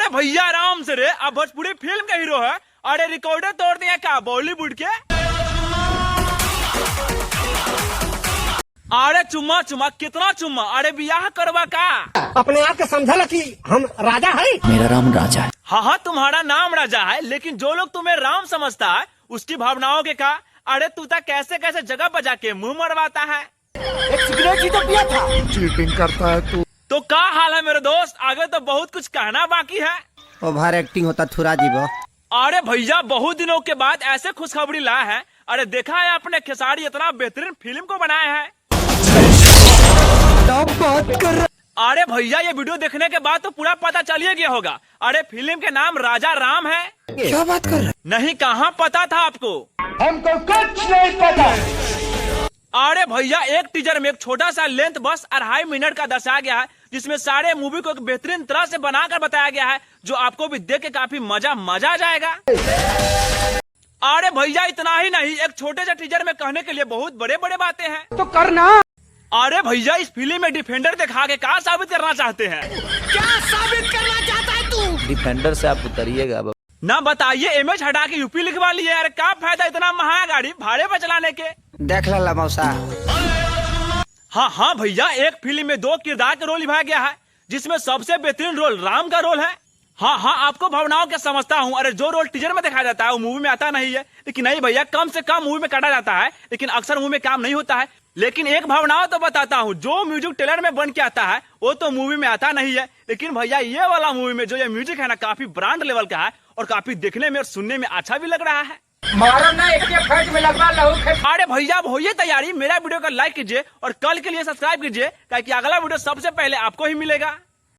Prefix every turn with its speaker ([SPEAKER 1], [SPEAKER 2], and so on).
[SPEAKER 1] अरे भैया आराम से रे, अब भोजपुरी फिल्म का हीरो है। अरे रिकॉर्डर तोड़ दिया क्या बॉलीवुड के। अरे चुम्मा चुम्मा कितना चुम्मा, अरे बियाह करवा का।
[SPEAKER 2] अपने आप के समझल कि हम राजा है।
[SPEAKER 3] मेरा राम राजा है।
[SPEAKER 1] हाँ तुम्हारा नाम राजा है, लेकिन जो लोग तुम्हें राम समझता है उसकी भावनाओं के का। अरे तू तो कैसे कैसे जगह पर जाके मुंह मरवाता है।
[SPEAKER 2] एक सिगरेट ही तो पिया था।
[SPEAKER 4] चीटिंग करता है तू।
[SPEAKER 1] तो क्या हाल है मेरे दोस्त, आगे तो बहुत कुछ कहना बाकी है।
[SPEAKER 2] ओवर एक्टिंग होता थुरा जीवो।
[SPEAKER 1] अरे भैया बहुत दिनों के बाद ऐसे खुशखबरी लाया है। अरे देखा है आपने खेसारी इतना बेहतरीन फिल्म को बनाया है।
[SPEAKER 2] बात कर।
[SPEAKER 1] अरे भैया ये वीडियो देखने के बाद तो पूरा पता चलिए गया होगा। अरे फिल्म के नाम राजा राम है।
[SPEAKER 2] क्या बात कर रहे?
[SPEAKER 1] नहीं कहाँ पता था आपको।
[SPEAKER 2] हमको कुछ नहीं पता।
[SPEAKER 1] अरे भैया एक टीजर में एक छोटा सा लेंथ बस 2.5 मिनट का दर्शाया गया है, जिसमें सारे मूवी को एक बेहतरीन तरह से बनाकर बताया गया है, जो आपको भी देख के काफी मजा आ जाएगा। अरे भैया इतना ही नहीं, एक छोटे से टीजर में कहने के लिए बहुत बड़े बड़े बातें हैं।
[SPEAKER 2] तो करना।
[SPEAKER 1] अरे भैया इस फिल्म में डिफेंडर दिखा के क्या साबित करना चाहते हैं।
[SPEAKER 2] क्या साबित करना चाहता है तू?
[SPEAKER 3] डिफेंडर से आप उतरिएगा।
[SPEAKER 1] ना बताइए, एमएच हटा के यूपी लिखवा लिए। अरे क्या फायदा इतना महंगा गाड़ी भाड़े पर चलाने के।
[SPEAKER 2] देख ला मौसा।
[SPEAKER 1] हाँ भैया एक फिल्म में 2 किरदार का रोल निभाया गया है, जिसमें सबसे बेहतरीन रोल राम का रोल है। हाँ आपको भावनाओं के समझता हूँ। अरे जो रोल टीजर में दिखाया जाता है वो मूवी में आता नहीं है। लेकिन नहीं भैया, कम से कम मूवी में काटा जाता है, लेकिन अक्सर मूवी में काम नहीं होता है। लेकिन एक भावनाओं तो बताता हूँ, जो म्यूजिक ट्रेलर में बन के आता है वो तो मूवी में आता नहीं है। लेकिन भैया ये वाला मूवी में जो ये म्यूजिक है ना, काफी ब्रांड लेवल का है और काफी देखने में और सुनने में अच्छा भी लग रहा है।
[SPEAKER 2] मारो ना एक फट में लगवा लहू।
[SPEAKER 1] अरे भैया अब होइए तैयारी, मेरा वीडियो को लाइक कीजिए और कल के लिए सब्सक्राइब कीजिए, ताकि अगला वीडियो सबसे पहले आपको ही मिलेगा।